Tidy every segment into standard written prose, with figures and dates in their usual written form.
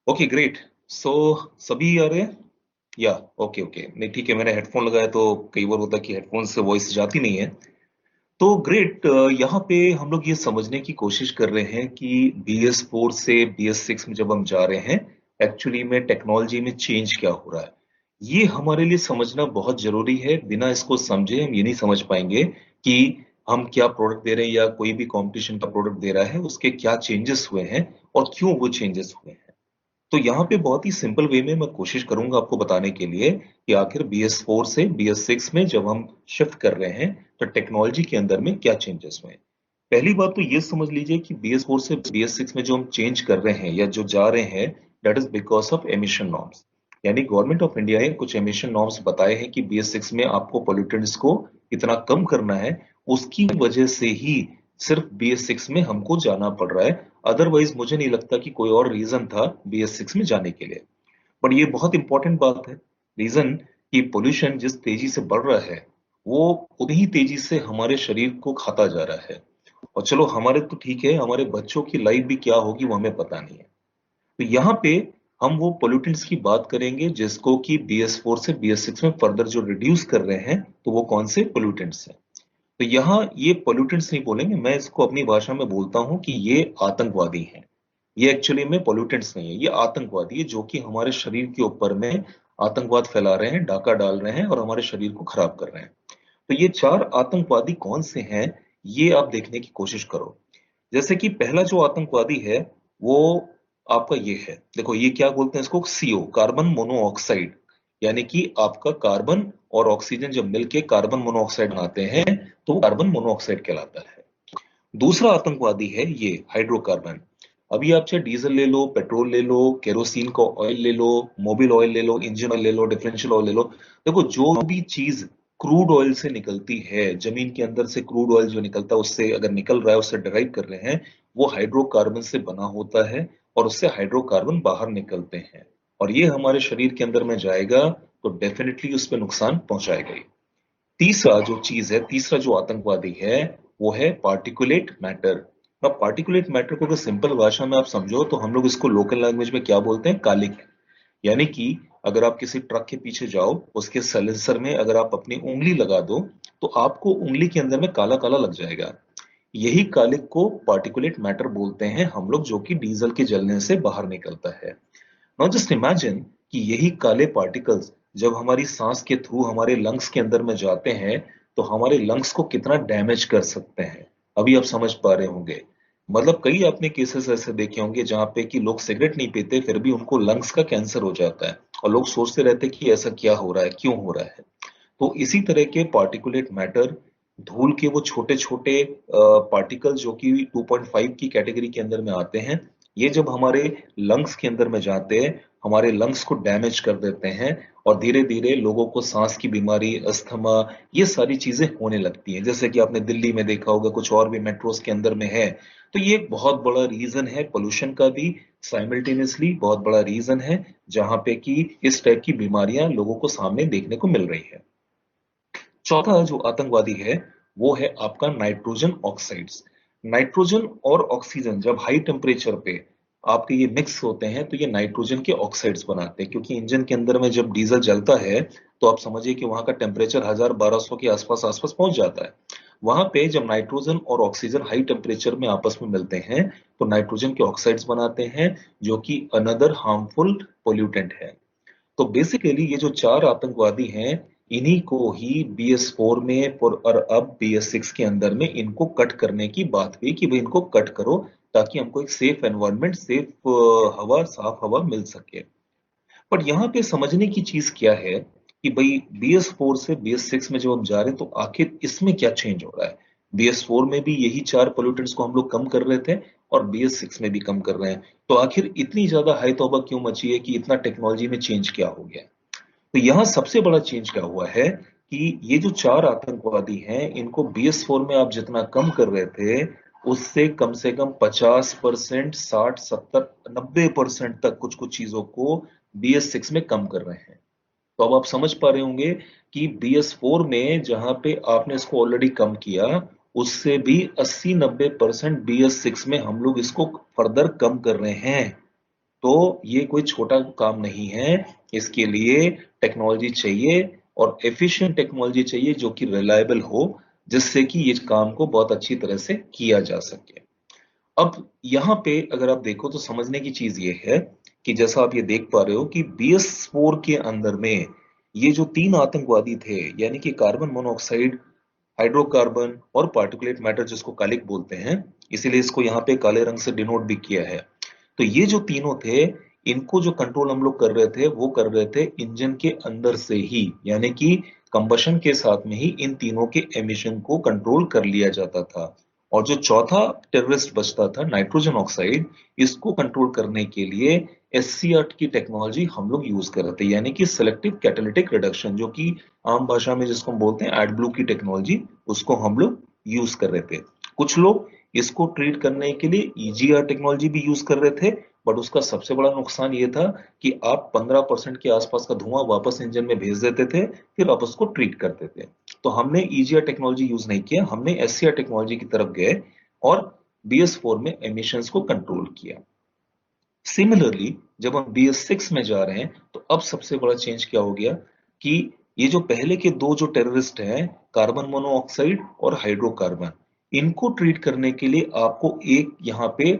Okay great. सो सभी आ रहे हैं या? ओके ओके, नहीं ठीक है, मैंने हेडफोन लगाया तो कई बार होता है कि हेडफोन से वॉइस जाती नहीं है। तो ग्रेट। यहाँ पे हम लोग ये समझने की कोशिश कर रहे हैं कि BS4 से BS6 में जब हम जा रहे हैं, एक्चुअली में टेक्नोलॉजी में चेंज क्या हो रहा है, ये हमारे लिए समझना बहुत जरूरी है। बिना इसको समझे हम ये नहीं समझ पाएंगे कि हम क्या प्रोडक्ट दे रहे हैं या कोई भी कंपटीशन का प्रोडक्ट दे रहा है उसके क्या चेंजेस हुए हैं और क्यों वो चेंजेस हुए हैं। तो यहाँ पे बहुत ही सिंपल वे में मैं कोशिश करूंगा आपको बताने के लिए कि आखिर BS4 से BS6 में जब हम शिफ्ट कर रहे हैं तो टेक्नोलॉजी के अंदर में क्या चेंजेस हुए हैं। पहली बात तो ये समझ लीजिए कि BS4 से BS6 में जो हम चेंज कर रहे हैं या जो जा रहे हैं, that is because of emission norms. यानी गवर्नमेंट ऑफ इंडिया ने कुछ एमिशन नॉर्म्स बताए हैं कि BS6 में आपको पोल्यूटेंट्स को इतना कम करना है। उसकी वजह से ही सिर्फ BS6 में हमको जाना पड़ रहा है। अदरवाइज मुझे नहीं लगता कि कोई और रीजन था BS6 में जाने के लिए। बट ये बहुत इंपॉर्टेंट बात है। रीजन कि पोल्यूशन जिस तेजी से बढ़ रहा है वो उतनी तेजी से हमारे शरीर को खाता जा रहा है। और चलो हमारे तो ठीक है, हमारे बच्चों की लाइफ भी क्या होगी वो हमें पता नहीं है। तो यहाँ पे हम वो पोल्यूटेंट्स की बात करेंगे जिसको कि BS4 से BS6 में फर्दर जो रिड्यूस कर रहे हैं, तो वो कौन से पोल्यूटेंट्स हैं। तो यहाँ ये पोल्यूटेंट्स नहीं बोलेंगे, मैं इसको अपनी भाषा में बोलता हूँ कि ये आतंकवादी हैं। ये एक्चुअली में पोल्यूटेंट्स नहीं है, ये आतंकवादी है जो कि हमारे शरीर के ऊपर में आतंकवाद फैला रहे हैं, डाका डाल रहे हैं और हमारे शरीर को खराब कर रहे हैं। तो ये चार आतंकवादी कौन से हैं, ये आप देखने की कोशिश करो। जैसे कि पहला जो आतंकवादी है वो आपका ये है, देखो ये क्या बोलते हैं इसको, CO, कार्बन मोनोऑक्साइड। यानी कि आपका कार्बन और ऑक्सीजन जब मिलके कार्बन मोनोऑक्साइड बनाते हैं तो वो कार्बन मोनोऑक्साइड कहलाता है। दूसरा आतंकवादी है ये हाइड्रोकार्बन। अभी आप चाहे डीजल ले लो, पेट्रोल ले लो, केरोसिन का ऑयल ले लो, मोबिल ऑयल ले लो, इंजन ऑयल ले लो, डिफरेंशियल ऑयल ले लो। देखो जो भी चीज क्रूड ऑयल से निकलती है, जमीन के अंदर से क्रूड ऑयल जो निकलता है उससे अगर निकल रहा है, उससे डराइव कर रहे हैं, वो हाइड्रोकार्बन से बना होता है और उससे हाइड्रोकार्बन बाहर निकलते हैं। और ये हमारे शरीर के अंदर में जाएगा तो डेफिनेटली उस पर नुकसान पहुंचाएगा ही। तीसरा जो चीज है, तीसरा जो आतंकवादी है वो है पार्टिकुलेट मैटर। अब पार्टिकुलेट मैटर को अगर सिंपल भाषा में आप समझो तो हम लोग इसको लोकल लैंग्वेज में क्या बोलते हैं, कालिक। यानी कि अगर आप किसी ट्रक के पीछे जाओ, उसके साइलेंसर में अगर आप अपनी उंगली लगा दो तो आपको उंगली के अंदर में काला काला लग जाएगा। यही कालिक को पार्टिकुलेट मैटर बोलते हैं हम लोग, जो कि डीजल के जलने से बाहर निकलता है। नाउ जस्ट इमेजिन कि यही काले पार्टिकल्स जब हमारी सांस के थ्रू हमारे लंग्स के अंदर में जाते हैं तो हमारे लंग्स को कितना डैमेज कर सकते हैं। अभी आप समझ पा रहे होंगे। मतलब कई आपने केसेस ऐसे देखे होंगे जहां पे कि लोग सिगरेट नहीं पीते फिर भी उनको लंग्स का कैंसर हो जाता है और लोग सोचते रहते हैं कि ऐसा क्या हो रहा है, क्यों हो रहा है। तो इसी तरह के पार्टिकुलेट मैटर, धूल के वो छोटे छोटे पार्टिकल जो कि 2.5 की कैटेगरी के अंदर में आते हैं, ये जब हमारे लंग्स के अंदर में जाते हैं, हमारे लंग्स को डैमेज कर देते हैं और धीरे धीरे लोगों को सांस की बीमारी, अस्थमा, ये सारी चीजें होने लगती हैं। जैसे कि आपने दिल्ली में देखा होगा, कुछ और भी मेट्रोस के अंदर में है। तो ये एक बहुत बड़ा रीजन है पोल्यूशन का भी, साइमल्टेनियसली बहुत बड़ा रीजन है जहां पे कि इस टाइप की बीमारियां लोगों को सामने देखने को मिल रही है। चौथा जो आतंकवादी है वो है आपका नाइट्रोजन ऑक्साइड्स। नाइट्रोजन और ऑक्सीजन जब हाई टेम्परेचर पे आपके ये मिक्स होते हैं तो ये नाइट्रोजन के ऑक्साइड्स बनाते हैं, क्योंकि इंजन के अंदर में जब डीजल जलता है तो आप समझिए कि वहां का टेम्परेचर 1000-1200 के आसपास आसपास पहुंच जाता है। वहां पे जब नाइट्रोजन और ऑक्सीजन हाई टेम्परेचर में आपस में मिलते हैं तो नाइट्रोजन के ऑक्साइड्स बनाते हैं, जो कि अनदर हार्मफुल पोल्यूटेंट है। तो बेसिकली ये जो चार आतंकवादी हैं, इन्हीं को ही BS4 में और अब BS6 के अंदर में इनको कट करने की बात हुई कि भाई इनको कट करो ताकि हमको एक सेफ एनवायरनमेंट, सेफ हवा, साफ हवा मिल सके। बट यहाँ पे समझने की चीज क्या है कि भाई BS4 से BS6 में जब हम जा रहे हैं तो आखिर इसमें क्या चेंज हो रहा है। BS4 में भी यही चार पोल्यूटेंट्स को हम लोग कम कर रहे थे और BS6 में भी कम कर रहे हैं। तो आखिर इतनी ज्यादा हाई तौबा क्यों मची है, कि इतना टेक्नोलॉजी में चेंज क्या हो गया। तो यहाँ सबसे बड़ा चेंज क्या हुआ है कि ये जो चार आतंकवादी हैं इनको BS4 में आप जितना कम कर रहे थे उससे कम से कम 50%, 60, 70, 90% तक कुछ कुछ चीजों को BS6 में कम कर रहे हैं। तो अब आप समझ पा रहे होंगे कि BS4 में जहां पे आपने इसको ऑलरेडी कम किया, उससे भी 80-90% BS6 में हम लोग इसको फर्दर कम कर रहे हैं। तो ये कोई छोटा काम नहीं है। इसके लिए टेक्नोलॉजी चाहिए और एफिशिएंट टेक्नोलॉजी चाहिए जो कि रिलायबल हो, जिससे कि ये काम को बहुत अच्छी तरह से किया जा सके। अब यहाँ पे अगर आप देखो तो समझने की चीज ये है कि जैसा आप ये देख पा रहे हो कि BS4 के अंदर में ये जो 3 आतंकवादी थे, यानी कि कार्बन मोनोऑक्साइड, हाइड्रोकार्बन और पार्टिकुलेट मैटर जिसको कालिक बोलते हैं, इसीलिए इसको यहाँ पे काले रंग से डिनोट भी किया है। तो ये जो तीनों थे, इनको जो कंट्रोल हम लोग कर रहे थे वो कर रहे थे इंजन के अंदर से ही, यानी कि कंबशन के साथ में ही इन तीनों के एमिशन को कंट्रोल कर लिया जाता था। और जो चौथा टेररिस्ट बचता था नाइट्रोजन ऑक्साइड, इसको कंट्रोल करने के लिए SCR की टेक्नोलॉजी हम लोग यूज कर रहे थे, यानी कि सिलेक्टिव कैटालिटिक रिडक्शन, जो कि आम भाषा में जिसको हम बोलते हैं एडब्लू की टेक्नोलॉजी, उसको हम लोग यूज कर रहे थे। कुछ लोग इसको ट्रीट करने के लिए EGR टेक्नोलॉजी भी यूज कर रहे थे, बट उसका सबसे बड़ा नुकसान ये था कि आप 15% के आसपास का धुआं वापस इंजन में भेज देते थे, फिर आप उसको ट्रीट करते थे। तो हमने EGR टेक्नोलॉजी यूज नहीं किया, हमने SCR टेक्नोलॉजी की तरफ गए और BS4 में एमिशंस को कंट्रोल किया। सिमिलरली जब हम BS6 में जा रहे हैं तो अब सबसे बड़ा चेंज क्या हो गया कि ये जो पहले के दो जो टेररिस्ट हैं, कार्बन मोनोऑक्साइड और हाइड्रोकार्बन, इनको ट्रीट करने के लिए आपको एक यहाँ पे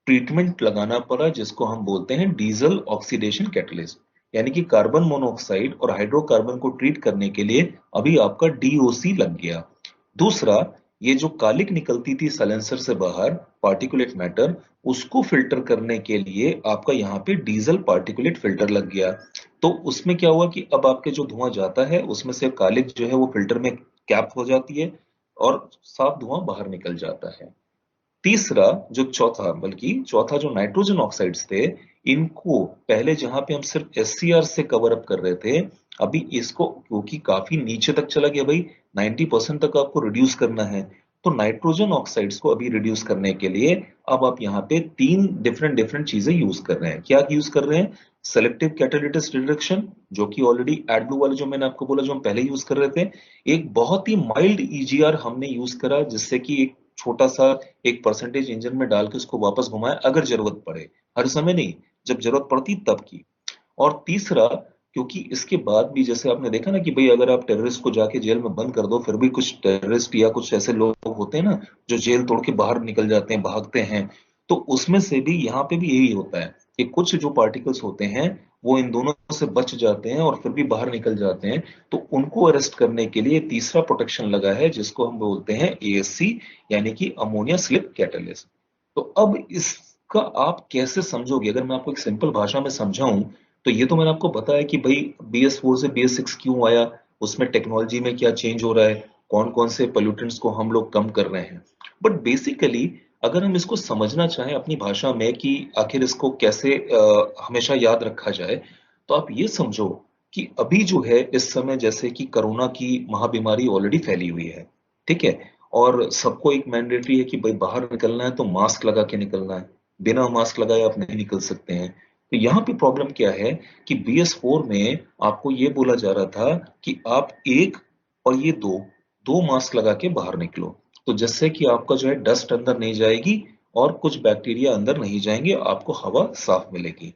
ट्रीटमेंट लगाना पड़ा जिसको हम बोलते हैं डीजल ऑक्सीडेशन कैटलिस्ट, यानी कि कार्बन मोनोऑक्साइड और हाइड्रोकार्बन को ट्रीट करने के लिए अभी आपका DOC लग गया। दूसरा, ये जो कालिक निकलती थी साइलेंसर से बाहर, पार्टिकुलेट मैटर, उसको फिल्टर करने के लिए आपका यहाँ पे डीजल पार्टिकुलेट फिल्टर लग गया। तो उसमें क्या हुआ कि अब आपके जो धुआं जाता है उसमें से कालिक जो है वो फिल्टर में कैप हो जाती है और साफ धुआं बाहर निकल जाता है। तीसरा जो चौथा बल्कि चौथा जो नाइट्रोजन ऑक्साइड्स थे, इनको पहले जहां पे हम सिर्फ SCR से कवर अप कर रहे थे, अभी इसको क्योंकि काफी नीचे तक चला गया भाई, 90% तक आपको रिड्यूस करना है, तो नाइट्रोजन ऑक्साइड्स को अभी रिड्यूस करने के लिए अब आप यहाँ पे तीन डिफरेंट डिफरेंट चीजें यूज कर रहे हैं। क्या यूज कर रहे हैं? सेलेक्टिव कैटालिटिक रिडक्शन, जो कि ऑलरेडी एडब्लू वाले जो मैंने आपको बोला जो हम पहले यूज कर रहे थे। एक बहुत ही माइल्ड EGR हमने यूज करा, जिससे कि एक छोटा सा एक परसेंटेज इंजन में डाल के उसको वापस घुमाए अगर जरूरत पड़े, हर समय नहीं, जब जरूरत पड़ती तब की। और तीसरा, क्योंकि इसके बाद भी जैसे आपने देखा ना कि भाई अगर आप टेररिस्ट को जाके जेल में बंद कर दो, फिर भी कुछ टेररिस्ट या कुछ ऐसे लोग होते हैं ना जो जेल तोड़ के बाहर निकल जाते हैं, भागते हैं। तो उसमें से भी यहाँ पे भी यही होता है कि कुछ जो पार्टिकल्स होते हैं वो इन दोनों से बच जाते हैं और फिर भी बाहर निकल जाते हैं। तो उनको अरेस्ट करने के लिए तीसरा प्रोटेक्शन लगा है जिसको हम बोलते हैं ASC, यानी कि अमोनिया स्लिप कैटलिस्ट। तो अब इसका आप कैसे समझोगे? अगर मैं आपको एक सिंपल भाषा में समझाऊं, तो ये तो मैंने आपको बताया कि भाई BS4 से BS6 क्यों आया, उसमें टेक्नोलॉजी में क्या चेंज हो रहा है, कौन कौन से पोल्यूटेंट्स को हम लोग कम कर रहे हैं। बट बेसिकली अगर हम इसको समझना चाहें अपनी भाषा में कि आखिर इसको कैसे हमेशा याद रखा जाए, तो आप ये समझो कि अभी जो है इस समय जैसे कि कोरोना की महाबीमारी ऑलरेडी फैली हुई है, ठीक है, और सबको एक मैंडेटरी है कि भाई बाहर निकलना है तो मास्क लगा के निकलना है, बिना मास्क लगाए आप नहीं निकल सकते हैं। तो यहाँ पे प्रॉब्लम क्या है कि BS4 में आपको ये बोला जा रहा था कि आप एक और ये दो दो मास्क लगा के बाहर निकलो, तो जिससे कि आपका जो है डस्ट अंदर नहीं जाएगी और कुछ बैक्टीरिया अंदर नहीं जाएंगे, आपको हवा साफ मिलेगी।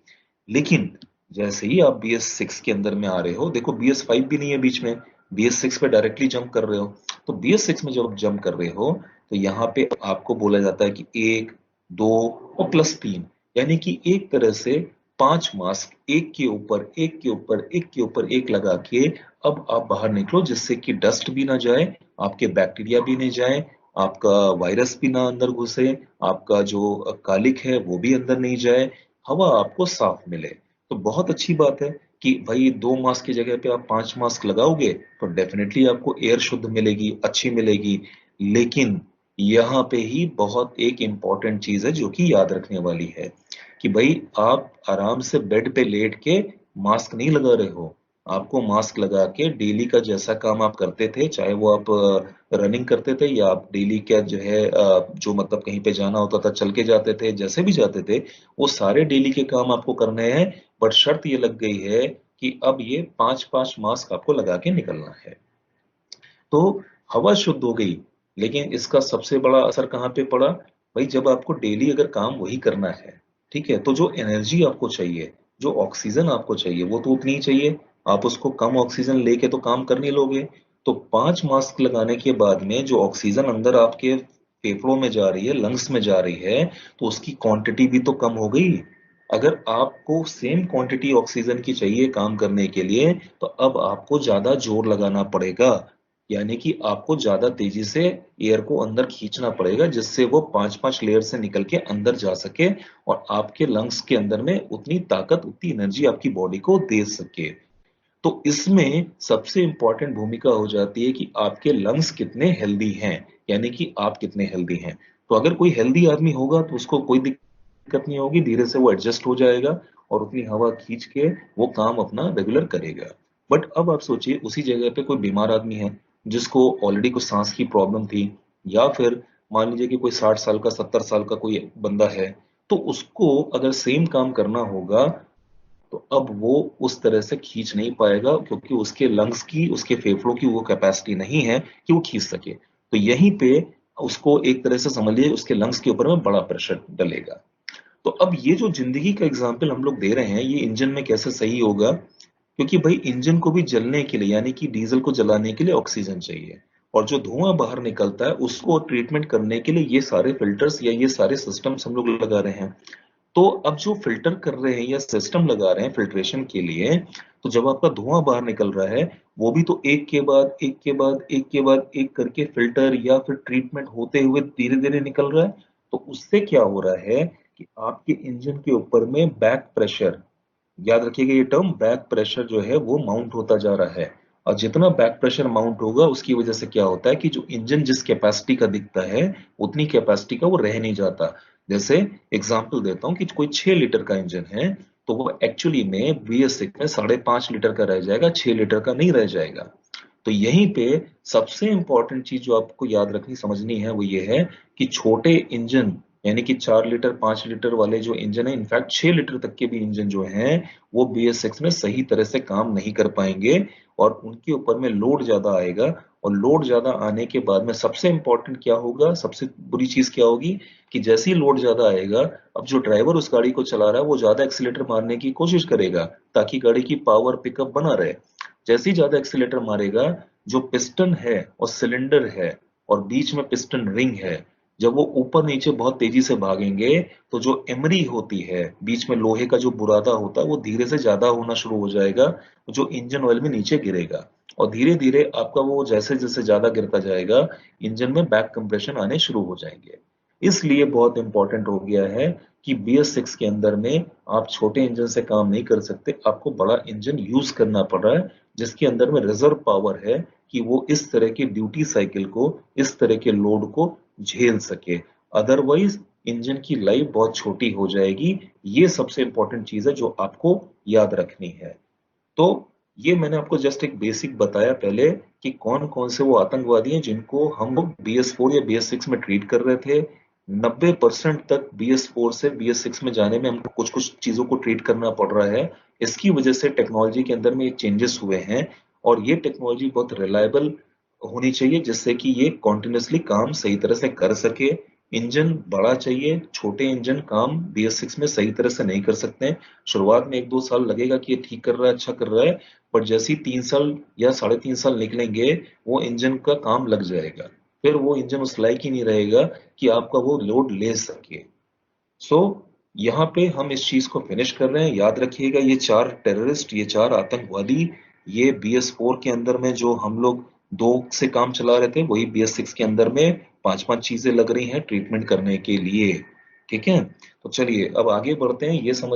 लेकिन जैसे ही आप BS6 के अंदर में आ रहे हो, देखो BS5 भी नहीं है बीच में, BS6 पे डायरेक्टली जंप कर रहे हो। तो BS6 में जब आप जंप कर रहे हो तो यहाँ पे आपको बोला जाता है कि एक, दो और +3, यानी कि एक तरह से 5 मास्क एक के ऊपर एक के ऊपर एक के ऊपर एक लगा के अब आप बाहर निकलो, जिससे कि डस्ट भी ना जाए, आपके बैक्टीरिया भी नहीं जाए, आपका वायरस भी ना अंदर घुसे, आपका जो कालिक है वो भी अंदर नहीं जाए, हवा आपको साफ मिले। तो बहुत अच्छी बात है कि भाई 2 मास्क की जगह पे आप 5 मास्क लगाओगे तो डेफिनेटली आपको एयर शुद्ध मिलेगी, अच्छी मिलेगी। लेकिन यहाँ पे ही बहुत एक इंपॉर्टेंट चीज है जो कि याद रखने वाली है कि भाई आप आराम से बेड पे लेट के मास्क नहीं लगा रहे हो। आपको मास्क लगा के डेली का जैसा काम आप करते थे, चाहे वो आप रनिंग करते थे या आप डेली का जो है जो मतलब कहीं पे जाना होता था चल के जाते थे, जैसे भी जाते थे, वो सारे डेली के काम आपको करने हैं। बट शर्त ये लग गई है कि अब ये 5-5 मास्क आपको लगा के निकलना है। तो हवा शुद्ध हो गई, लेकिन इसका सबसे बड़ा असर कहाँ पे पड़ा? भाई जब आपको डेली अगर काम वही करना है, ठीक है, तो जो एनर्जी आपको चाहिए, जो ऑक्सीजन आपको चाहिए, वो तो उतनी ही चाहिए। आप उसको कम ऑक्सीजन लेके तो काम कर नहीं लोगे। तो 5 मास्क लगाने के बाद में जो ऑक्सीजन अंदर आपके फेफड़ों में जा रही है, लंग्स में जा रही है, तो उसकी क्वांटिटी भी तो कम हो गई। अगर आपको सेम क्वांटिटी ऑक्सीजन की चाहिए काम करने के लिए, तो अब आपको ज्यादा जोर लगाना पड़ेगा। यानी कि आपको ज्यादा तेजी से एयर को अंदर खींचना पड़ेगा, जिससे वो 5-5 लेयर से निकल के अंदर जा सके और आपके लंग्स के अंदर में उतनी ताकत, उतनी एनर्जी आपकी बॉडी को दे सके। तो इसमें सबसे इंपॉर्टेंट भूमिका हो जाती है कि आपके लंग्स कितने हेल्दी हैं, यानी कि आप कितने हेल्दी हैं। तो अगर कोई हेल्दी आदमी होगा तो उसको कोई दिक्कत नहीं होगी, धीरे से वो एडजस्ट हो जाएगा और उतनी हवा खींच के वो काम अपना रेगुलर करेगा। बट अब आप सोचिए उसी जगह पे कोई बीमार आदमी है, जिसको ऑलरेडी कुछ सांस की प्रॉब्लम थी, या फिर मान लीजिए कि कोई 60 साल का, 70 साल का कोई बंदा है, तो उसको अगर सेम काम करना होगा, तो अब वो उस तरह से खींच नहीं पाएगा, क्योंकि उसके लंग्स की, उसके फेफड़ों की वो कैपेसिटी नहीं है कि वो खींच सके। तो यहीं पे उसको एक तरह से समझ लीजिए उसके लंग्स के ऊपर में बड़ा प्रेशर डलेगा। तो अब ये जो जिंदगी का एग्जाम्पल हम लोग दे रहे हैं, ये इंजन में कैसे सही होगा? क्योंकि भाई इंजन को भी जलने के लिए, यानी कि डीजल को जलाने के लिए ऑक्सीजन चाहिए, और जो धुआं बाहर निकलता है उसको ट्रीटमेंट करने के लिए ये सारे फिल्टर्स या ये सारे सिस्टम्स हम लोग लगा रहे हैं। तो अब जो फिल्टर कर रहे हैं या सिस्टम लगा रहे हैं फिल्ट्रेशन के लिए, तो जब आपका धुआं बाहर निकल रहा है, वो भी तो एक के बाद एक के बाद एक के बाद एक करके फिल्टर या फिर ट्रीटमेंट होते हुए धीरे धीरे निकल रहा है। तो उससे क्या हो रहा है कि आपके इंजन के ऊपर में बैक प्रेशर, याद रखिएगा ये टर्म, बैक प्रेशर जो है वो माउंट होता जा रहा है। और जितना बैक प्रेशर माउंट होगा, उसकी वजह से क्या होता है कि जो इंजन जिस कैपेसिटी का दिखता है, उतनी कैपेसिटी का वो रह नहीं जाता। जैसे एग्जांपल देता हूँ कि कोई 6 लीटर का इंजन है, तो वो एक्चुअली में BS6 में 5.5 लीटर का रह जाएगा, 6 लीटर का नहीं रह जाएगा। तो यहीं पे सबसे इंपॉर्टेंट चीज जो आपको याद रखनी, समझनी है, वो ये है कि छोटे इंजन, यानी कि 4 लीटर 5 लीटर वाले जो इंजन है, इनफैक्ट 6 लीटर तक के भी इंजन जो हैं, वो BS6 में सही तरह से काम नहीं कर पाएंगे, और उनके ऊपर में लोड ज्यादा आएगा। और लोड ज्यादा आने के बाद में सबसे इंपॉर्टेंट क्या होगा, सबसे बुरी चीज क्या होगी, कि जैसे ही लोड ज्यादा आएगा, अब जो ड्राइवर उस गाड़ी को चला रहा है वो ज्यादा एक्सीलेटर मारने की कोशिश करेगा, ताकि गाड़ी की पावर पिकअप बना रहे। जैसे ही ज्यादा एक्सीलेटर मारेगा, जो पिस्टन है और सिलेंडर है और बीच में पिस्टन रिंग है, जब वो ऊपर नीचे बहुत तेजी से भागेंगे, तो जो एमरी होती है, बीच में लोहे का जो बुरादा होता है, वो धीरे से ज्यादा होना शुरू हो जाएगा, जो इंजन ऑयल में नीचे गिरेगा। और धीरे धीरे आपका वो जैसे जैसे ज्यादा गिरता जाएगा, इंजन में बैक कंप्रेशन आने शुरू हो जाएंगे। इसलिए बहुत इंपॉर्टेंट हो गया है कि BS6 के अंदर में आप छोटे इंजन से काम नहीं कर सकते, आपको बड़ा इंजन यूज करना पड़ रहा है, जिसके अंदर में रिजर्व पावर है कि वो इस तरह के ड्यूटी साइकिल को, इस तरह के लोड को झेल सके। अदरवाइज इंजन की लाइफ बहुत छोटी हो जाएगी। ये सबसे इंपॉर्टेंट चीज है जो आपको याद रखनी है। तो ये मैंने आपको जस्ट एक बेसिक बताया पहले कि कौन कौन से वो आतंकवादी हैं जिनको हम लोग BS4 या BS6 में ट्रीट कर रहे थे। 90% तक BS4 से BS6 में जाने में हमको कुछ कुछ चीजों को ट्रीट करना पड़ रहा है। इसकी वजह से टेक्नोलॉजी के अंदर में ये चेंजेस हुए हैं, और ये टेक्नोलॉजी बहुत रिलायबल होनी चाहिए, जिससे कि ये कॉन्टिन्यूसली काम सही तरह से कर सके। इंजन बड़ा चाहिए, छोटे इंजन काम BS6 में सही तरह से नहीं कर सकते हैं। शुरुआत में 1-2 साल लगेगा कि ये ठीक कर रहा है, अच्छा कर रहा है, पर जैसे ही 3 साल या 3.5 साल निकलेंगे, वो इंजन का काम लग जाएगा। फिर वो इंजन उस लायक ही नहीं रहेगा कि आपका वो लोड ले सके। सो यहाँ पे हम इस चीज को फिनिश कर रहे हैं। याद रखिएगा, ये 4 टेररिस्ट, ये 4 आतंकवादी, ये BS4 के अंदर में जो हम लोग 2 से काम चला रहे थे, वही BS6 के अंदर में 5-5 चीजें लग रही हैं ट्रीटमेंट करने के लिए। ठीक है, तो चलिए अब आगे बढ़ते हैं। ये समझ